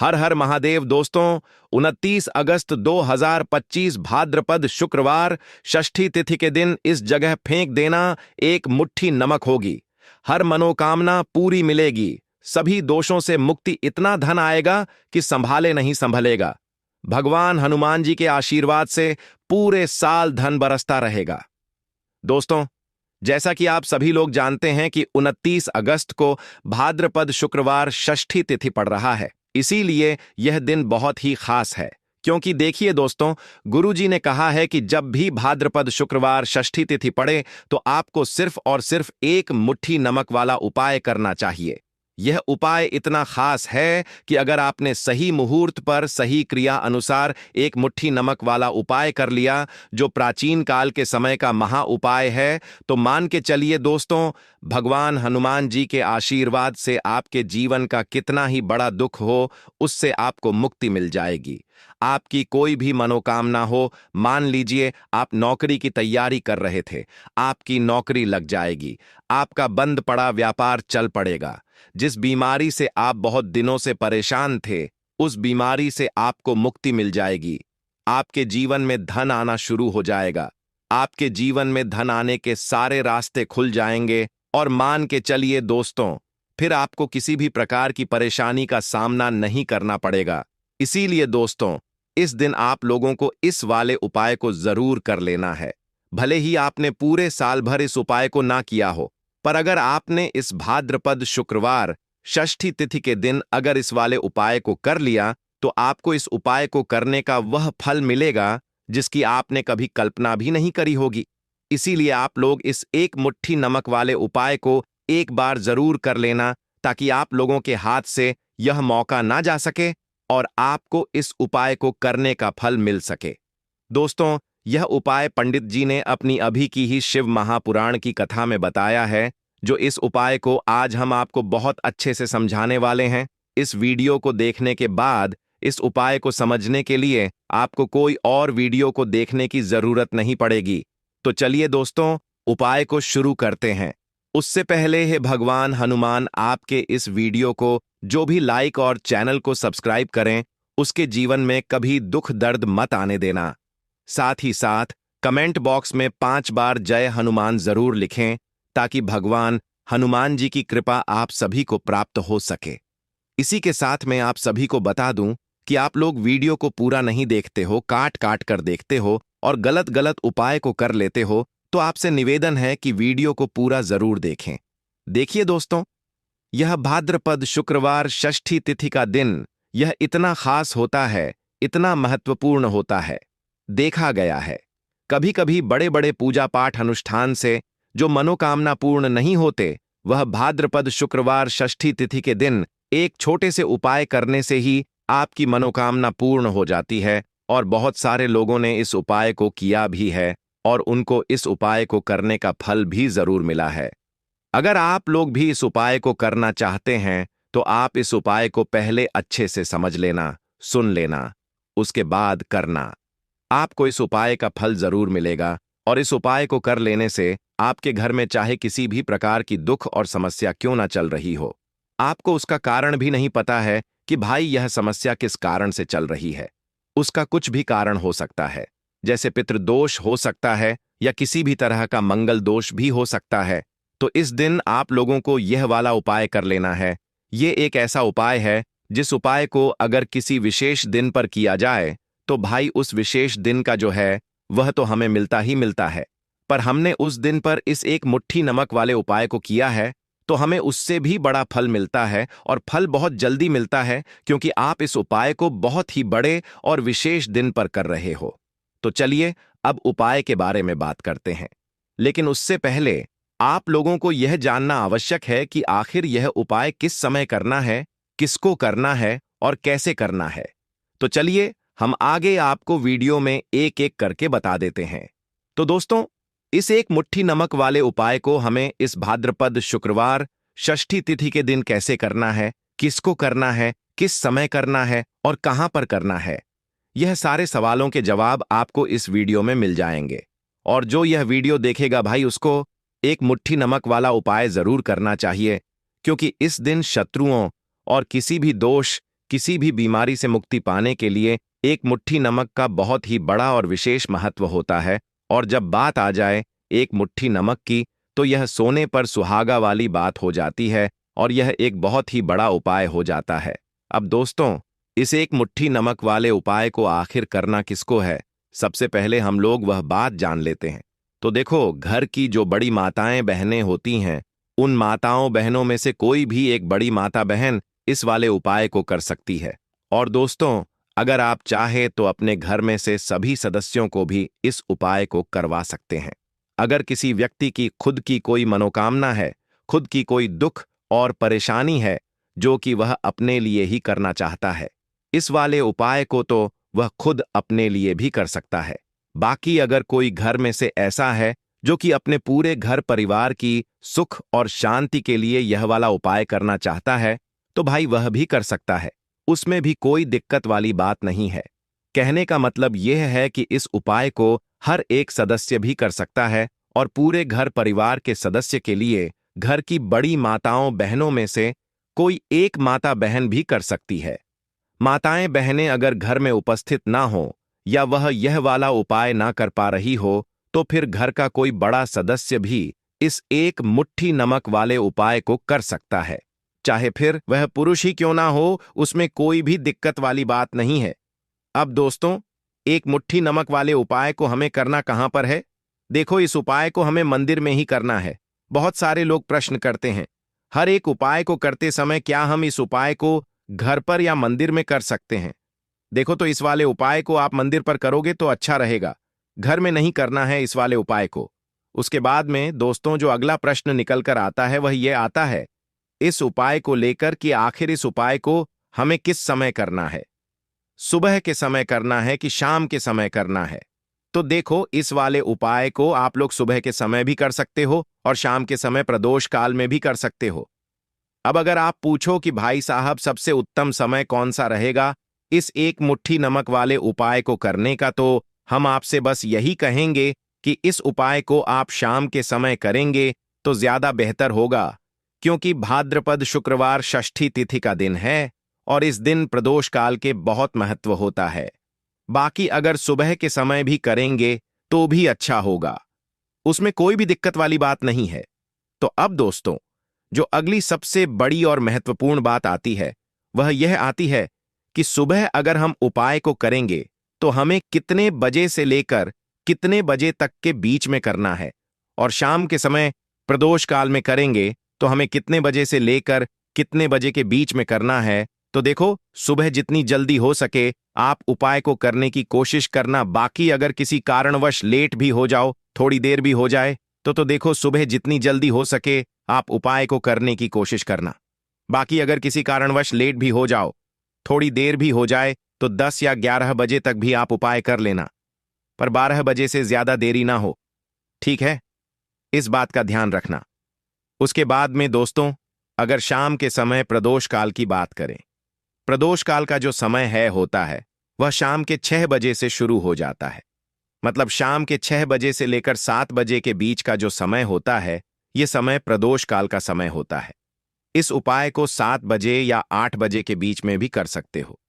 हर हर महादेव दोस्तों। 29 अगस्त 2025 भाद्रपद शुक्रवार षष्ठी तिथि के दिन इस जगह फेंक देना एक मुट्ठी नमक होगी। हर मनोकामना पूरी मिलेगी। सभी दोषों से मुक्ति, इतना धन आएगा कि संभाले नहीं संभलेगा। भगवान हनुमान जी के आशीर्वाद से पूरे साल धन बरसता रहेगा। दोस्तों, जैसा कि आप सभी लोग जानते हैं कि 29 अगस्त को भाद्रपद शुक्रवार षष्ठी तिथि पड़ रहा है। इसीलिए यह दिन बहुत ही खास है, क्योंकि देखिए दोस्तों, गुरुजी ने कहा है कि जब भी भाद्रपद शुक्रवार षष्ठी तिथि पड़े तो आपको सिर्फ और सिर्फ एक मुट्ठी नमक वाला उपाय करना चाहिए। यह उपाय इतना खास है कि अगर आपने सही मुहूर्त पर सही क्रिया अनुसार एक मुट्ठी नमक वाला उपाय कर लिया, जो प्राचीन काल के समय का महा उपाय है, तो मान के चलिए दोस्तों, भगवान हनुमान जी के आशीर्वाद से आपके जीवन का कितना ही बड़ा दुख हो, उससे आपको मुक्ति मिल जाएगी। आपकी कोई भी मनोकामना हो, मान लीजिए आप नौकरी की तैयारी कर रहे थे, आपकी नौकरी लग जाएगी। आपका बंद पड़ा व्यापार चल पड़ेगा। जिस बीमारी से आप बहुत दिनों से परेशान थे, उस बीमारी से आपको मुक्ति मिल जाएगी। आपके जीवन में धन आना शुरू हो जाएगा। आपके जीवन में धन आने के सारे रास्ते खुल जाएंगे। और मान के चलिए दोस्तों, फिर आपको किसी भी प्रकार की परेशानी का सामना नहीं करना पड़ेगा। इसीलिए दोस्तों, इस दिन आप लोगों को इस वाले उपाय को जरूर कर लेना है। भले ही आपने पूरे साल भर इस उपाय को ना किया हो, पर अगर आपने इस भाद्रपद शुक्रवार षष्ठी तिथि के दिन अगर इस वाले उपाय को कर लिया, तो आपको इस उपाय को करने का वह फल मिलेगा जिसकी आपने कभी कल्पना भी नहीं करी होगी। इसीलिए आप लोग इस एक मुट्ठी नमक वाले उपाय को एक बार जरूर कर लेना, ताकि आप लोगों के हाथ से यह मौका ना जा सके और आपको इस उपाय को करने का फल मिल सके। दोस्तों, यह उपाय पंडित जी ने अपनी अभी की ही शिव महापुराण की कथा में बताया है, जो इस उपाय को आज हम आपको बहुत अच्छे से समझाने वाले हैं। इस वीडियो को देखने के बाद इस उपाय को समझने के लिए आपको कोई और वीडियो को देखने की जरूरत नहीं पड़ेगी। तो चलिए दोस्तों, उपाय को शुरू करते हैं। उससे पहले हे भगवान हनुमान आपके इस वीडियो को जो भी लाइक और चैनल को सब्सक्राइब करें, उसके जीवन में कभी दुख दर्द मत आने देना। साथ ही साथ कमेंट बॉक्स में 5 बार जय हनुमान जरूर लिखें, ताकि भगवान हनुमान जी की कृपा आप सभी को प्राप्त हो सके। इसी के साथ मैं आप सभी को बता दूं कि आप लोग वीडियो को पूरा नहीं देखते हो, काट काट कर देखते हो और गलत गलत उपाय को कर लेते हो, तो आपसे निवेदन है कि वीडियो को पूरा जरूर देखें। देखिए दोस्तों, यह भाद्रपद शुक्रवार षष्ठी तिथि का दिन यह इतना खास होता है, इतना महत्वपूर्ण होता है। देखा गया है, कभी कभी बड़े बड़े पूजा पाठ अनुष्ठान से जो मनोकामना पूर्ण नहीं होते, वह भाद्रपद शुक्रवार षष्ठी तिथि के दिन एक छोटे से उपाय करने से ही आपकी मनोकामना पूर्ण हो जाती है। और बहुत सारे लोगों ने इस उपाय को किया भी है और उनको इस उपाय को करने का फल भी जरूर मिला है। अगर आप लोग भी इस उपाय को करना चाहते हैं, तो आप इस उपाय को पहले अच्छे से समझ लेना, सुन लेना, उसके बाद करना। आपको इस उपाय का फल जरूर मिलेगा। और इस उपाय को कर लेने से आपके घर में चाहे किसी भी प्रकार की दुख और समस्या क्यों ना चल रही हो, आपको उसका कारण भी नहीं पता है कि भाई यह समस्या किस कारण से चल रही है। उसका कुछ भी कारण हो सकता है, जैसे पितृदोष हो सकता है या किसी भी तरह का मंगल दोष भी हो सकता है। तो इस दिन आप लोगों को यह वाला उपाय कर लेना है। ये एक ऐसा उपाय है जिस उपाय को अगर किसी विशेष दिन पर किया जाए, तो भाई उस विशेष दिन का जो है वह तो हमें मिलता ही मिलता है। पर हमने उस दिन पर इस एक मुट्ठी नमक वाले उपाय को किया है, तो हमें उससे भी बड़ा फल मिलता है और फल बहुत जल्दी मिलता है, क्योंकि आप इस उपाय को बहुत ही बड़े और विशेष दिन पर कर रहे हो। तो चलिए अब उपाय के बारे में बात करते हैं। लेकिन उससे पहले आप लोगों को यह जानना आवश्यक है कि आखिर यह उपाय किस समय करना है, किसको करना है और कैसे करना है। तो चलिए हम आगे आपको वीडियो में एक एक करके बता देते हैं। तो दोस्तों, इस एक मुट्ठी नमक वाले उपाय को हमें इस भाद्रपद शुक्रवार षष्ठी तिथि के दिन कैसे करना है, किसको करना है, किस समय करना है और कहां पर करना है, यह सारे सवालों के जवाब आपको इस वीडियो में मिल जाएंगे। और जो यह वीडियो देखेगा भाई, उसको एक मुट्ठी नमक वाला उपाय जरूर करना चाहिए, क्योंकि इस दिन शत्रुओं और किसी भी दोष, किसी भी बीमारी से मुक्ति पाने के लिए एक मुट्ठी नमक का बहुत ही बड़ा और विशेष महत्व होता है। और जब बात आ जाए एक मुट्ठी नमक की, तो यह सोने पर सुहागा वाली बात हो जाती है और यह एक बहुत ही बड़ा उपाय हो जाता है। अब दोस्तों, इस एक मुट्ठी नमक वाले उपाय को आखिर करना किसको है, सबसे पहले हम लोग वह बात जान लेते हैं। तो देखो, घर की जो बड़ी माताएं बहनें होती हैं, उन माताओं बहनों में से कोई भी एक बड़ी माता बहन इस वाले उपाय को कर सकती है। और दोस्तों, अगर आप चाहे तो अपने घर में से सभी सदस्यों को भी इस उपाय को करवा सकते हैं। अगर किसी व्यक्ति की खुद की कोई मनोकामना है, खुद की कोई दुख और परेशानी है जो कि वह अपने लिए ही करना चाहता है, इस वाले उपाय को तो वह खुद अपने लिए भी कर सकता है। बाकी अगर कोई घर में से ऐसा है जो कि अपने पूरे घर परिवार की सुख और शांति के लिए यह वाला उपाय करना चाहता है, तो भाई वह भी कर सकता है। उसमें भी कोई दिक्कत वाली बात नहीं है। कहने का मतलब यह है कि इस उपाय को हर एक सदस्य भी कर सकता है और पूरे घर परिवार के सदस्य के लिए घर की बड़ी माताओं बहनों में से कोई एक माता बहन भी कर सकती है। माताएं बहनें अगर घर में उपस्थित ना हो या वह यह वाला उपाय ना कर पा रही हो, तो फिर घर का कोई बड़ा सदस्य भी इस एक मुट्ठी नमक वाले उपाय को कर सकता है। चाहे फिर वह पुरुष ही क्यों ना हो, उसमें कोई भी दिक्कत वाली बात नहीं है। अब दोस्तों, एक मुट्ठी नमक वाले उपाय को हमें करना कहां पर है? देखो, इस उपाय को हमें मंदिर में ही करना है। बहुत सारे लोग प्रश्न करते हैं, हर एक उपाय को करते समय क्या हम इस उपाय को घर पर या मंदिर में कर सकते हैं? देखो, तो इस वाले उपाय को आप मंदिर पर करोगे तो अच्छा रहेगा, घर में नहीं करना है इस वाले उपाय को। उसके बाद में दोस्तों, जो अगला प्रश्न निकल कर आता है वह यह आता है इस उपाय को लेकर कि आखिर इस उपाय को हमें किस समय करना है, सुबह के समय करना है कि शाम के समय करना है? तो देखो, इस वाले उपाय को आप लोग सुबह के समय भी कर सकते हो और शाम के समय प्रदोष काल में भी कर सकते हो। अब अगर आप पूछो कि भाई साहब सबसे उत्तम समय कौन सा रहेगा इस एक मुट्ठी नमक वाले उपाय को करने का, तो हम आपसे बस यही कहेंगे कि इस उपाय को आप शाम के समय करेंगे तो ज्यादा बेहतर होगा, क्योंकि भाद्रपद शुक्रवार षष्ठी तिथि का दिन है और इस दिन प्रदोष काल के बहुत महत्व होता है। बाकी अगर सुबह के समय भी करेंगे तो भी अच्छा होगा, उसमें कोई भी दिक्कत वाली बात नहीं है। तो अब दोस्तों, जो अगली सबसे बड़ी और महत्वपूर्ण बात आती है वह यह आती है कि सुबह अगर हम उपाय को करेंगे तो हमें कितने बजे से लेकर कितने बजे तक के बीच में करना है, और शाम के समय प्रदोष काल में करेंगे तो हमें कितने बजे से लेकर कितने बजे के बीच में करना है। तो देखो, सुबह जितनी जल्दी हो सके आप उपाय को करने की कोशिश करना। बाकी अगर किसी कारणवश लेट भी हो जाओ, थोड़ी देर भी हो जाए, तो देखो, सुबह जितनी जल्दी हो सके आप उपाय को करने की कोशिश करना। बाकी अगर किसी कारणवश लेट भी हो जाओ, थोड़ी देर भी हो जाए, तो 10 या 11 बजे तक भी आप उपाय कर लेना, पर 12 बजे से ज्यादा देरी ना हो, ठीक है? इस बात का ध्यान रखना। उसके बाद में दोस्तों, अगर शाम के समय प्रदोष काल की बात करें, प्रदोष काल का जो समय होता है वह शाम के 6 बजे से शुरू हो जाता है। मतलब शाम के 6 बजे से लेकर 7 बजे के बीच का जो समय होता है, यह समय प्रदोष काल का समय होता है। इस उपाय को 7 बजे या 8 बजे के बीच में भी कर सकते हो।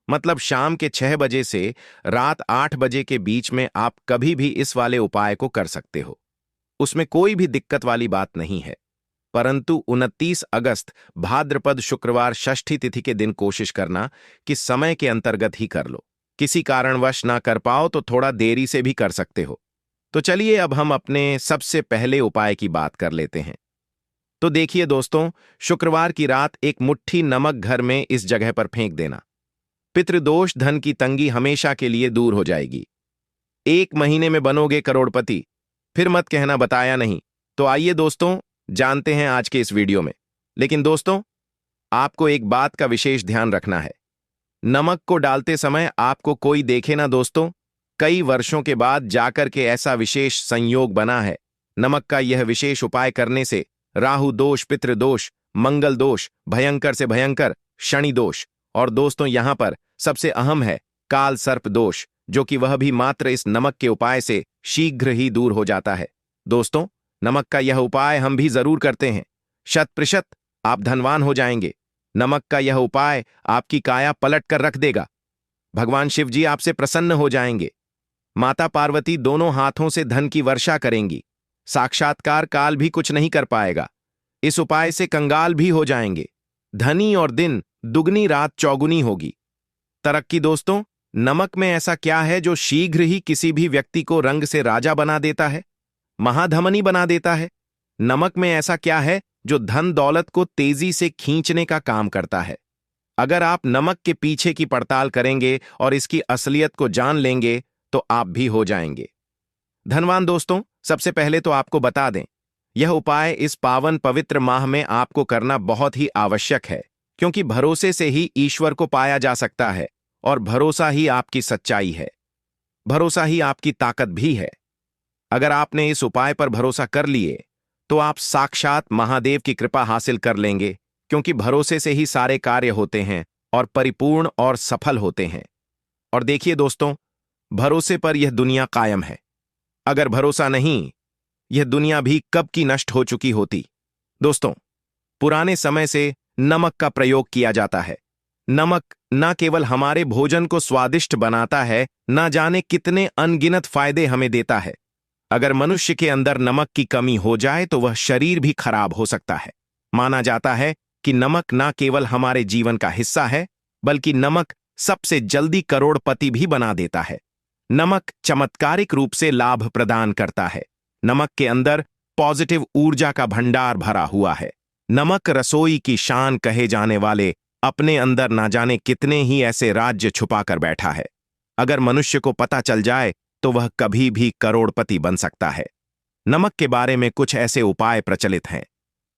मतलब शाम के 6 बजे से रात 8 बजे के बीच में आप कभी भी इस वाले उपाय को कर सकते हो, उसमें कोई भी दिक्कत वाली बात नहीं है। परंतु 29 अगस्त भाद्रपद शुक्रवार षष्ठी तिथि के दिन कोशिश करना कि समय के अंतर्गत ही कर लो। किसी कारणवश ना कर पाओ तो थोड़ा देरी से भी कर सकते हो। तो चलिए अब हम अपने सबसे पहले उपाय की बात कर लेते हैं। तो देखिए दोस्तों, शुक्रवार की रात एक मुट्ठी नमक घर में इस जगह पर फेंक देना। पितृदोष, धन की तंगी हमेशा के लिए दूर हो जाएगी। 1 महीने में बनोगे करोड़पति, फिर मत कहना बताया नहीं। तो आइए दोस्तों, जानते हैं आज के इस वीडियो में। लेकिन दोस्तों, आपको एक बात का विशेष ध्यान रखना है, नमक को डालते समय आपको कोई देखे ना दोस्तों। कई वर्षों के बाद जाकर के ऐसा विशेष संयोग बना है। नमक का यह विशेष उपाय करने से राहु दोष, पितृदोष, मंगल दोष, भयंकर से भयंकर शनि दोष, और दोस्तों यहां पर सबसे अहम है काल सर्प दोष, जो कि वह भी मात्र इस नमक के उपाय से शीघ्र ही दूर हो जाता है। दोस्तों, नमक का यह उपाय हम भी जरूर करते हैं, 100% आप धनवान हो जाएंगे। नमक का यह उपाय आपकी काया पलट कर रख देगा। भगवान शिव जी आपसे प्रसन्न हो जाएंगे। माता पार्वती दोनों हाथों से धन की वर्षा करेंगी। साक्षात्कार काल भी कुछ नहीं कर पाएगा। इस उपाय से कंगाल भी हो जाएंगे। धनी और दिन दुगनी रात चौगुनी होगी। तरक्की दोस्तों, नमक में ऐसा क्या है जो शीघ्र ही किसी भी व्यक्ति को रंग से राजा बना देता है, महाधमनी बना देता है? नमक में ऐसा क्या है जो धन दौलत को तेजी से खींचने का काम करता है? अगर आप नमक के पीछे की पड़ताल करेंगे और इसकी असलियत को जान लेंगे तो आप भी हो जाएंगे धनवान। दोस्तों, सबसे पहले तो आपको बता दें, यह उपाय इस पावन पवित्र माह में आपको करना बहुत ही आवश्यक है, क्योंकि भरोसे से ही ईश्वर को पाया जा सकता है और भरोसा ही आपकी सच्चाई है, भरोसा ही आपकी ताकत भी है। अगर आपने इस उपाय पर भरोसा कर लिए तो आप साक्षात महादेव की कृपा हासिल कर लेंगे, क्योंकि भरोसे से ही सारे कार्य होते हैं और परिपूर्ण और सफल होते हैं। और देखिए दोस्तों, भरोसे पर यह दुनिया कायम है। अगर भरोसा नहीं, यह दुनिया भी कब की नष्ट हो चुकी होती। दोस्तों, पुराने समय से नमक का प्रयोग किया जाता है। नमक न केवल हमारे भोजन को स्वादिष्ट बनाता है, न जाने कितने अनगिनत फायदे हमें देता है। अगर मनुष्य के अंदर नमक की कमी हो जाए तो वह शरीर भी खराब हो सकता है। माना जाता है कि नमक न केवल हमारे जीवन का हिस्सा है, बल्कि नमक सबसे जल्दी करोड़पति भी बना देता है। नमक चमत्कारिक रूप से लाभ प्रदान करता है। नमक के अंदर पॉजिटिव ऊर्जा का भंडार भरा हुआ है। नमक रसोई की शान कहे जाने वाले अपने अंदर ना जाने कितने ही ऐसे राज्य छुपा कर बैठा है। अगर मनुष्य को पता चल जाए तो वह कभी भी करोड़पति बन सकता है। नमक के बारे में कुछ ऐसे उपाय प्रचलित हैं।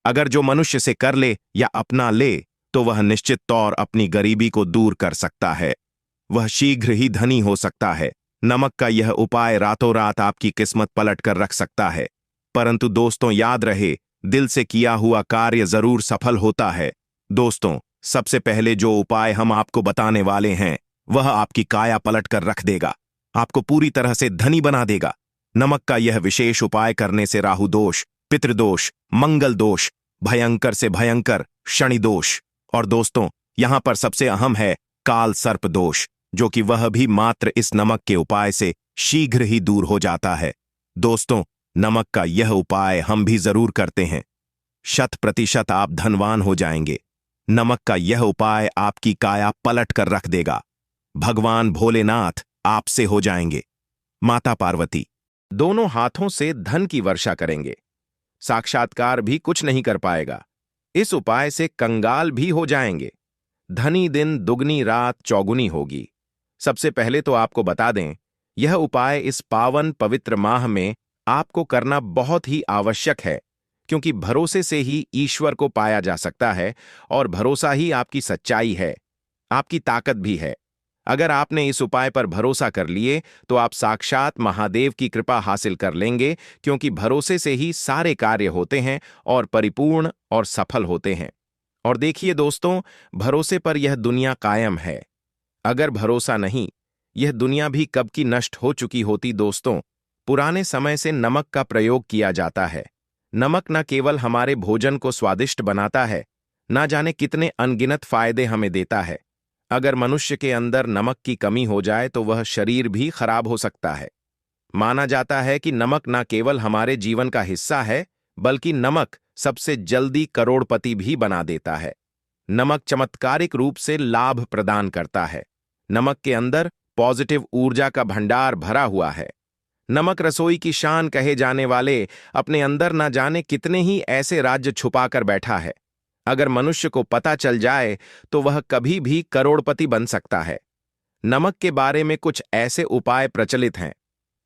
अगर जो मनुष्य से कर ले या अपना ले तो वह निश्चित तौर अपनी गरीबी को दूर कर सकता है। वह शीघ्र ही धनी हो सकता है। नमक का यह उपाय रातों रात आपकी किस्मत पलट कर रख सकता है। परंतु दोस्तों, याद रहे, दिल से किया हुआ कार्य जरूर सफल होता है। दोस्तों, सबसे पहले जो उपाय हम आपको बताने वाले हैं वह आपकी काया पलट कर रख देगा, आपको पूरी तरह से धनी बना देगा। नमक का यह विशेष उपाय करने से राहु दोष, पितृदोष, मंगल दोष, भयंकर से भयंकर शनि दोष और दोस्तों, यहां पर सबसे अहम है काल सर्प दोष, जो कि वह भी मात्र इस नमक के उपाय से शीघ्र ही दूर हो जाता है। दोस्तों, नमक का यह उपाय हम भी जरूर करते हैं। 100% आप धनवान हो जाएंगे। नमक का यह उपाय आपकी काया पलट कर रख देगा। भगवान भोलेनाथ आपसे हो जाएंगे। माता पार्वती दोनों हाथों से धन की वर्षा करेंगे। साक्षात्कार भी कुछ नहीं कर पाएगा। इस उपाय से कंगाल भी हो जाएंगे। धनी दिन दुगनी रात चौगुनी होगी। सबसे पहले तो आपको बता दें, यह उपाय इस पावन पवित्र माह में आपको करना बहुत ही आवश्यक है, क्योंकि भरोसे से ही ईश्वर को पाया जा सकता है और भरोसा ही आपकी सच्चाई है, आपकी ताकत भी है। अगर आपने इस उपाय पर भरोसा कर लिए तो आप साक्षात महादेव की कृपा हासिल कर लेंगे, क्योंकि भरोसे से ही सारे कार्य होते हैं और परिपूर्ण और सफल होते हैं। और देखिए दोस्तों, भरोसे पर यह दुनिया कायम है। अगर भरोसा नहीं, यह दुनिया भी कब की नष्ट हो चुकी होती। दोस्तों, पुराने समय से नमक का प्रयोग किया जाता है। नमक न केवल हमारे भोजन को स्वादिष्ट बनाता है, ना जाने कितने अनगिनत फायदे हमें देता है। अगर मनुष्य के अंदर नमक की कमी हो जाए तो वह शरीर भी खराब हो सकता है। माना जाता है कि नमक न केवल हमारे जीवन का हिस्सा है, बल्कि नमक सबसे जल्दी करोड़पति भी बना देता है। नमक चमत्कारिक रूप से लाभ प्रदान करता है। नमक के अंदर पॉजिटिव ऊर्जा का भंडार भरा हुआ है। नमक रसोई की शान कहे जाने वाले अपने अंदर न जाने कितने ही ऐसे राज्य छुपा कर बैठा है। अगर मनुष्य को पता चल जाए तो वह कभी भी करोड़पति बन सकता है। नमक के बारे में कुछ ऐसे उपाय प्रचलित हैं।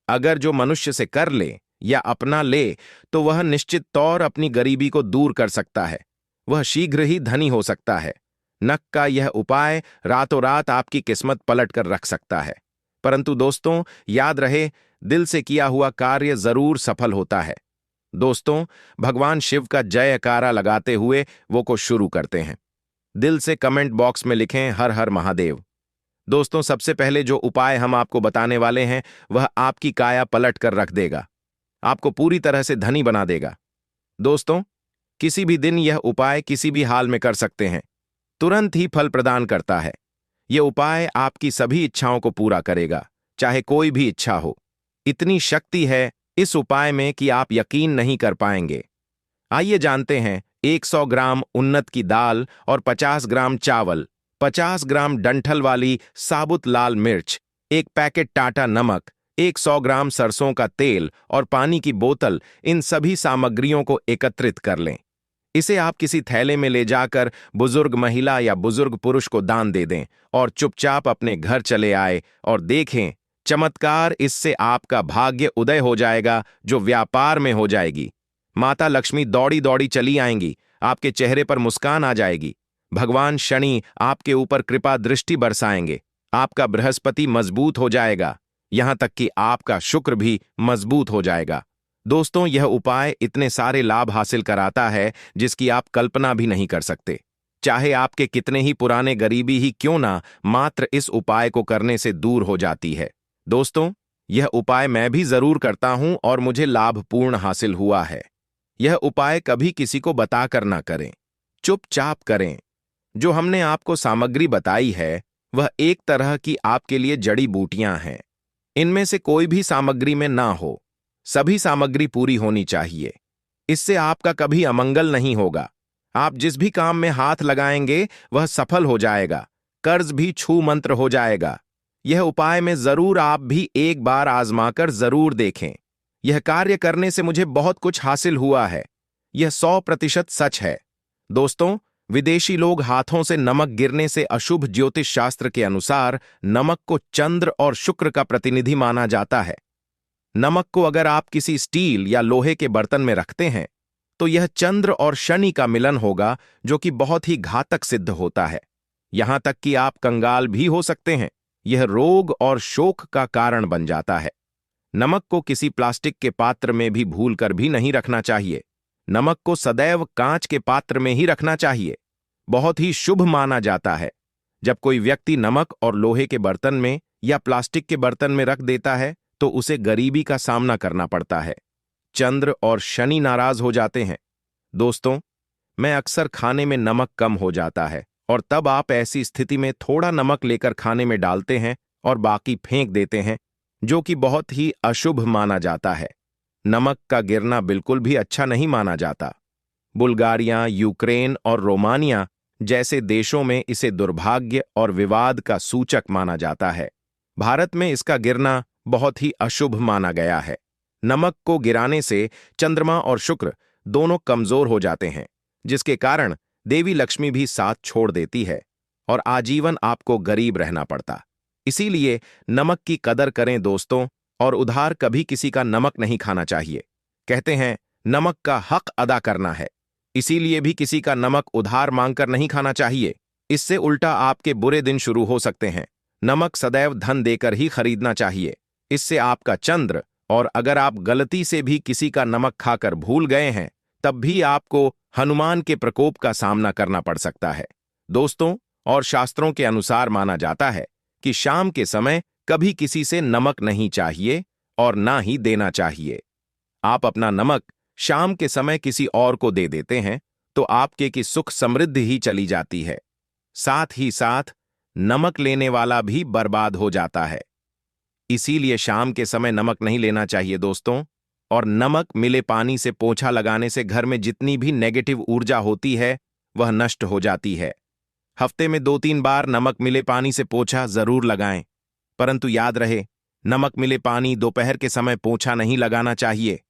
अगर जो मनुष्य से कर ले या अपना ले तो वह निश्चित तौर अपनी गरीबी को दूर कर सकता है। वह शीघ्र ही धनी हो सकता है। नमक का यह उपाय रातों रात आपकी किस्मत पलट कर रख सकता है। परंतु दोस्तों, याद रहे, दिल से किया हुआ कार्य जरूर सफल होता है। दोस्तों, भगवान शिव का जयकारा लगाते हुए वो को शुरू करते हैं। दिल से कमेंट बॉक्स में लिखें हर हर महादेव। दोस्तों, सबसे पहले जो उपाय हम आपको बताने वाले हैं वह आपकी काया पलट कर रख देगा, आपको पूरी तरह से धनी बना देगा। दोस्तों, किसी भी दिन यह उपाय किसी भी हाल में कर सकते हैं। तुरंत ही फल प्रदान करता है। यह उपाय आपकी सभी इच्छाओं को पूरा करेगा, चाहे कोई भी इच्छा हो। इतनी शक्ति है इस उपाय में कि आप यकीन नहीं कर पाएंगे। आइए जानते हैं 100 ग्राम उन्नत की दाल और 50 ग्राम चावल, 50 ग्राम डंठल वाली साबुत लाल मिर्च, एक पैकेट टाटा नमक, 100 ग्राम सरसों का तेल और पानी की बोतल, इन सभी सामग्रियों को एकत्रित कर लें। इसे आप किसी थैले में ले जाकर बुजुर्ग महिला या बुजुर्ग पुरुष को दान दे दें और चुपचाप अपने घर चले आए और देखें चमत्कार। इससे आपका भाग्य उदय हो जाएगा, जो व्यापार में हो जाएगी। माता लक्ष्मी दौड़ी दौड़ी चली आएंगी, आपके चेहरे पर मुस्कान आ जाएगी। भगवान शनि आपके ऊपर कृपा दृष्टि बरसाएंगे, आपका बृहस्पति मजबूत हो जाएगा, यहां तक कि आपका शुक्र भी मजबूत हो जाएगा। दोस्तों, यह उपाय इतने सारे लाभ हासिल कराता है जिसकी आप कल्पना भी नहीं कर सकते। चाहे आपके कितने ही पुराने गरीबी ही क्यों ना, मात्र इस उपाय को करने से दूर हो जाती है। दोस्तों, यह उपाय मैं भी जरूर करता हूं और मुझे लाभपूर्ण हासिल हुआ है। यह उपाय कभी किसी को बताकर ना करें, चुपचाप करें। जो हमने आपको सामग्री बताई है वह एक तरह की आपके लिए जड़ी बूटियां हैं। इनमें से कोई भी सामग्री में ना हो, सभी सामग्री पूरी होनी चाहिए। इससे आपका कभी अमंगल नहीं होगा। आप जिस भी काम में हाथ लगाएंगे वह सफल हो जाएगा, कर्ज भी छू मंत्र हो जाएगा। यह उपाय में जरूर आप भी एक बार आजमाकर जरूर देखें। यह कार्य करने से मुझे बहुत कुछ हासिल हुआ है, यह 100% सच है। दोस्तों, विदेशी लोग हाथों से नमक गिरने से अशुभ ज्योतिष शास्त्र के अनुसार नमक को चंद्र और शुक्र का प्रतिनिधि माना जाता है। नमक को अगर आप किसी स्टील या लोहे के बर्तन में रखते हैं तो यह चंद्र और शनि का मिलन होगा, जो कि बहुत ही घातक सिद्ध होता है। यहां तक कि आप कंगाल भी हो सकते हैं। यह रोग और शोक का कारण बन जाता है। नमक को किसी प्लास्टिक के पात्र में भी भूलकर भी नहीं रखना चाहिए। नमक को सदैव कांच के पात्र में ही रखना चाहिए। बहुत ही शुभ माना जाता है। जब कोई व्यक्ति नमक और लोहे के बर्तन में या प्लास्टिक के बर्तन में रख देता है तो उसे गरीबी का सामना करना पड़ता है। चंद्र और शनि नाराज हो जाते हैं। दोस्तों, मैं अक्सर खाने में नमक कम हो जाता है और तब आप ऐसी स्थिति में थोड़ा नमक लेकर खाने में डालते हैं और बाकी फेंक देते हैं, जो कि बहुत ही अशुभ माना जाता है। नमक का गिरना बिल्कुल भी अच्छा नहीं माना जाता। बुल्गारिया, यूक्रेन और रोमानिया जैसे देशों में इसे दुर्भाग्य और विवाद का सूचक माना जाता है। भारत में इसका गिरना बहुत ही अशुभ माना गया है। नमक को गिराने से चंद्रमा और शुक्र दोनों कमजोर हो जाते हैं, जिसके कारण देवी लक्ष्मी भी साथ छोड़ देती है और आजीवन आपको गरीब रहना पड़ता। इसीलिए नमक की कदर करें दोस्तों, और उधार कभी किसी का नमक नहीं खाना चाहिए। कहते हैं नमक का हक अदा करना है, इसीलिए भी किसी का नमक उधार मांगकर नहीं खाना चाहिए। इससे उल्टा आपके बुरे दिन शुरू हो सकते हैं। नमक सदैव धन देकर ही खरीदना चाहिए, इससे आपका चंद्र, और अगर आप गलती से भी किसी का नमक खाकर भूल गए हैं तब भी आपको हनुमान के प्रकोप का सामना करना पड़ सकता है। दोस्तों, और शास्त्रों के अनुसार माना जाता है कि शाम के समय कभी किसी से नमक नहीं चाहिए और ना ही देना चाहिए। आप अपना नमक शाम के समय किसी और को दे देते हैं तो आपके की सुख समृद्धि ही चली जाती है, साथ ही साथ नमक लेने वाला भी बर्बाद हो जाता है। इसीलिए शाम के समय नमक नहीं लेना चाहिए दोस्तों। और नमक मिले पानी से पोंछा लगाने से घर में जितनी भी नेगेटिव ऊर्जा होती है वह नष्ट हो जाती है। हफ्ते में 2-3 बार नमक मिले पानी से पोंछा जरूर लगाएं, परंतु याद रहे नमक मिले पानी दोपहर के समय पोंछा नहीं लगाना चाहिए।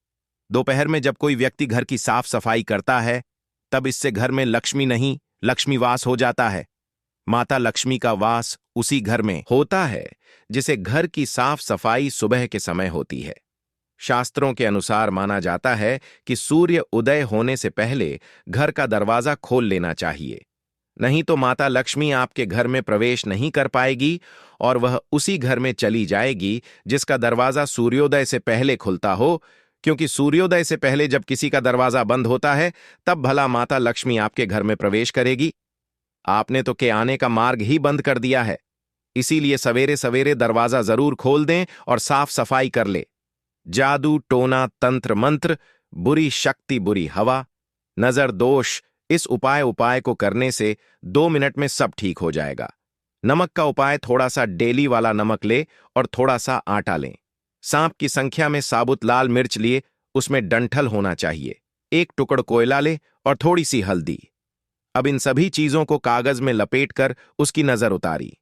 दोपहर में जब कोई व्यक्ति घर की साफ सफाई करता है तब इससे घर में लक्ष्मी नहीं, लक्ष्मी वास हो जाता है। माता लक्ष्मी का वास उसी घर में होता है जिसे घर की साफ सफाई सुबह के समय होती है। शास्त्रों के अनुसार माना जाता है कि सूर्य उदय होने से पहले घर का दरवाजा खोल लेना चाहिए, नहीं तो माता लक्ष्मी आपके घर में प्रवेश नहीं कर पाएगी और वह उसी घर में चली जाएगी जिसका दरवाजा सूर्योदय से पहले खुलता हो, क्योंकि सूर्योदय से पहले जब किसी का दरवाजा बंद होता है तब भला माता लक्ष्मी आपके घर में प्रवेश करेगी। आपने तो के आने का मार्ग ही बंद कर दिया है। इसीलिए सवेरे सवेरे दरवाजा जरूर खोल दें और साफ सफाई कर ले। जादू, टोना, तंत्र मंत्र, बुरी शक्ति, बुरी हवा, नजर दोष, इस उपाय को करने से 2 मिनट में सब ठीक हो जाएगा। नमक का उपाय, थोड़ा सा डेली वाला नमक ले और थोड़ा सा आटा लें। सांप की संख्या में साबुत लाल मिर्च लिए, उसमें डंठल होना चाहिए। एक टुकड़ कोयला ले और थोड़ी सी हल्दी। अब इन सभी चीजों को कागज में लपेटकर उसकी नजर उतारी।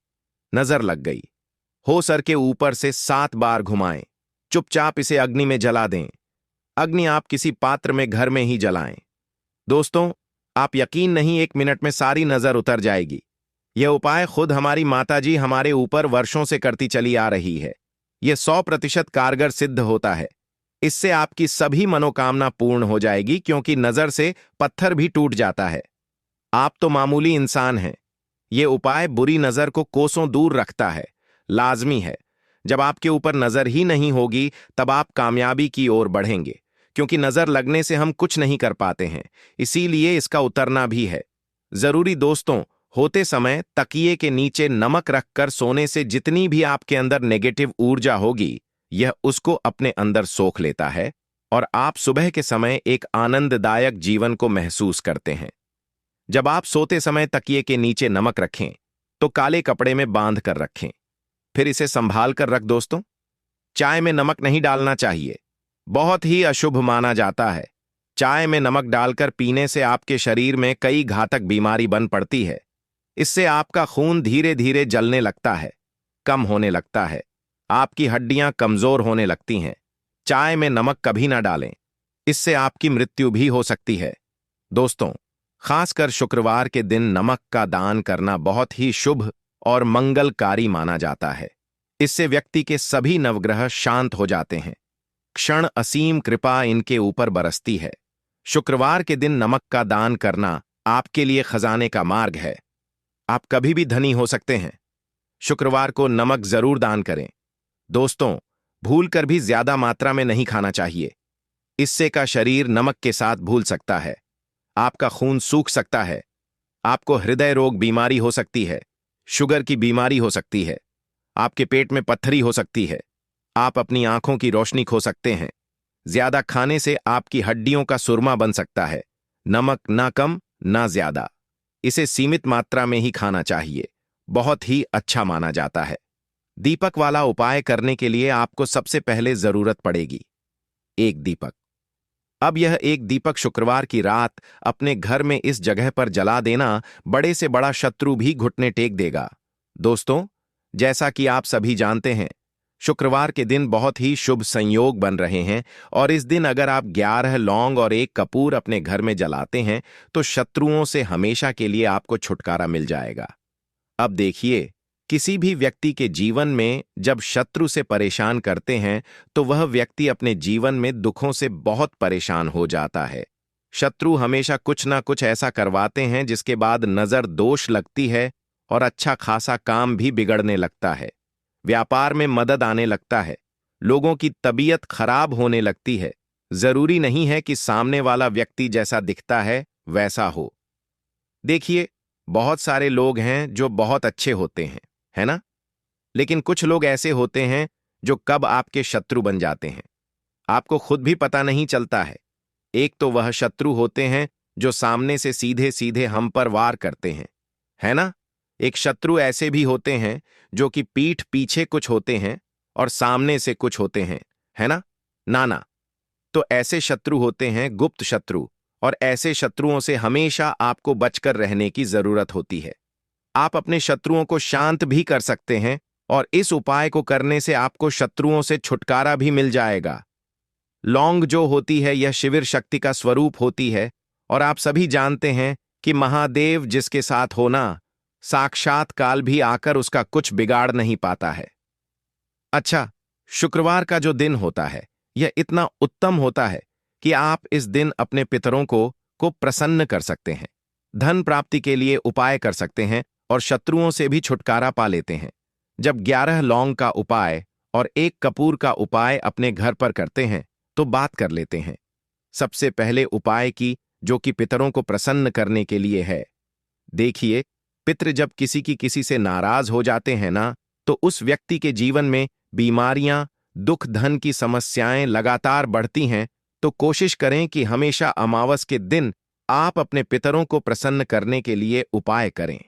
नजर लग गई। हो सर के ऊपर से 7 बार घुमाएं। चुपचाप इसे अग्नि में जला दें। अग्नि आप किसी पात्र में घर में ही जलाएं। दोस्तों, आप यकीन नहीं, 1 मिनट में सारी नजर उतर जाएगी। यह उपाय खुद हमारी माताजी हमारे ऊपर वर्षों से करती चली आ रही है। यह 100% कारगर सिद्ध होता है। इससे आपकी सभी मनोकामना पूर्ण हो जाएगी, क्योंकि नजर से पत्थर भी टूट जाता है। आप तो मामूली इंसान हैं। यह उपाय बुरी नजर को कोसों दूर रखता है। लाजमी है। जब आपके ऊपर नजर ही नहीं होगी, तब आप कामयाबी की ओर बढ़ेंगे, क्योंकि नजर लगने से हम कुछ नहीं कर पाते हैं। इसीलिए इसका उतरना भी है जरूरी। दोस्तों, होते समय तकिए के नीचे नमक रखकर सोने से जितनी भी आपके अंदर नेगेटिव ऊर्जा होगी, यह उसको अपने अंदर सोख लेता है और आप सुबह के समय एक आनंददायक जीवन को महसूस करते हैं। जब आप सोते समय तकिए के नीचे नमक रखें, तो काले कपड़े में बांध कर रखें। फिर इसे संभाल कर रख। दोस्तों, चाय में नमक नहीं डालना चाहिए, बहुत ही अशुभ माना जाता है। चाय में नमक डालकर पीने से आपके शरीर में कई घातक बीमारी बन पड़ती है। इससे आपका खून धीरे धीरे जलने लगता है, कम होने लगता है, आपकी हड्डियां कमजोर होने लगती हैं। चाय में नमक कभी ना डालें, इससे आपकी मृत्यु भी हो सकती है। दोस्तों, खासकर शुक्रवार के दिन नमक का दान करना बहुत ही शुभ और मंगलकारी माना जाता है। इससे व्यक्ति के सभी नवग्रह शांत हो जाते हैं। क्षण असीम कृपा इनके ऊपर बरसती है। शुक्रवार के दिन नमक का दान करना आपके लिए खजाने का मार्ग है। आप कभी भी धनी हो सकते हैं। शुक्रवार को नमक जरूर दान करें। दोस्तों, भूलकर भी ज्यादा मात्रा में नहीं खाना चाहिए। इससे का शरीर नमक के साथ भूल सकता है। आपका खून सूख सकता है। आपको हृदय रोग बीमारी हो सकती है, शुगर की बीमारी हो सकती है, आपके पेट में पत्थरी हो सकती है, आप अपनी आंखों की रोशनी खो सकते हैं। ज्यादा खाने से आपकी हड्डियों का सुरमा बन सकता है। नमक ना कम ना ज्यादा, इसे सीमित मात्रा में ही खाना चाहिए। बहुत ही अच्छा माना जाता है। दीपक वाला उपाय करने के लिए आपको सबसे पहले जरूरत पड़ेगी एक दीपक। अब यह एक दीपक शुक्रवार की रात अपने घर में इस जगह पर जला देना, बड़े से बड़ा शत्रु भी घुटने टेक देगा। दोस्तों, जैसा कि आप सभी जानते हैं, शुक्रवार के दिन बहुत ही शुभ संयोग बन रहे हैं और इस दिन अगर आप 11 लौंग और 1 कपूर अपने घर में जलाते हैं, तो शत्रुओं से हमेशा के लिए आपको छुटकारा मिल जाएगा। अब देखिए, किसी भी व्यक्ति के जीवन में जब शत्रु से परेशान करते हैं, तो वह व्यक्ति अपने जीवन में दुखों से बहुत परेशान हो जाता है। शत्रु हमेशा कुछ ना कुछ ऐसा करवाते हैं जिसके बाद नजर दोष लगती है और अच्छा खासा काम भी बिगड़ने लगता है। व्यापार में मदद आने लगता है। लोगों की तबीयत खराब होने लगती है। जरूरी नहीं है कि सामने वाला व्यक्ति जैसा दिखता है वैसा हो। देखिए, बहुत सारे लोग हैं जो बहुत अच्छे होते हैं, है ना? लेकिन कुछ लोग ऐसे होते हैं जो कब आपके शत्रु बन जाते हैं, आपको खुद भी पता नहीं चलता है। एक तो वह शत्रु होते हैं जो सामने से सीधे सीधे हम पर वार करते हैं, है ना? एक शत्रु ऐसे भी होते हैं जो कि पीठ पीछे कुछ होते हैं और सामने से कुछ होते हैं, है ना? नाना, तो ऐसे शत्रु होते हैं गुप्त शत्रु, और ऐसे शत्रुओं से हमेशा आपको बचकर रहने की जरूरत होती है। आप अपने शत्रुओं को शांत भी कर सकते हैं और इस उपाय को करने से आपको शत्रुओं से छुटकारा भी मिल जाएगा। लौंग जो होती है, यह शिविर शक्ति का स्वरूप होती है और आप सभी जानते हैं कि महादेव जिसके साथ होना, साक्षात काल भी आकर उसका कुछ बिगाड़ नहीं पाता है। अच्छा, शुक्रवार का जो दिन होता है, यह इतना उत्तम होता है कि आप इस दिन अपने पितरों को प्रसन्न कर सकते हैं, धन प्राप्ति के लिए उपाय कर सकते हैं और शत्रुओं से भी छुटकारा पा लेते हैं। जब 11 लौंग का उपाय और 1 कपूर का उपाय अपने घर पर करते हैं, तो बात कर लेते हैं सबसे पहले उपाय की, जो कि पितरों को प्रसन्न करने के लिए है। देखिए, पितृ जब किसी से नाराज हो जाते हैं ना, तो उस व्यक्ति के जीवन में बीमारियां, दुख, धन की समस्याएं लगातार बढ़ती हैं। तो कोशिश करें कि हमेशा अमावस के दिन आप अपने पितरों को प्रसन्न करने के लिए उपाय करें।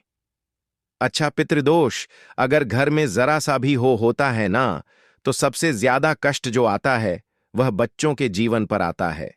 अच्छा, पितृदोष अगर घर में जरा सा भी होता है ना, तो सबसे ज्यादा कष्ट जो आता है वह बच्चों के जीवन पर आता है।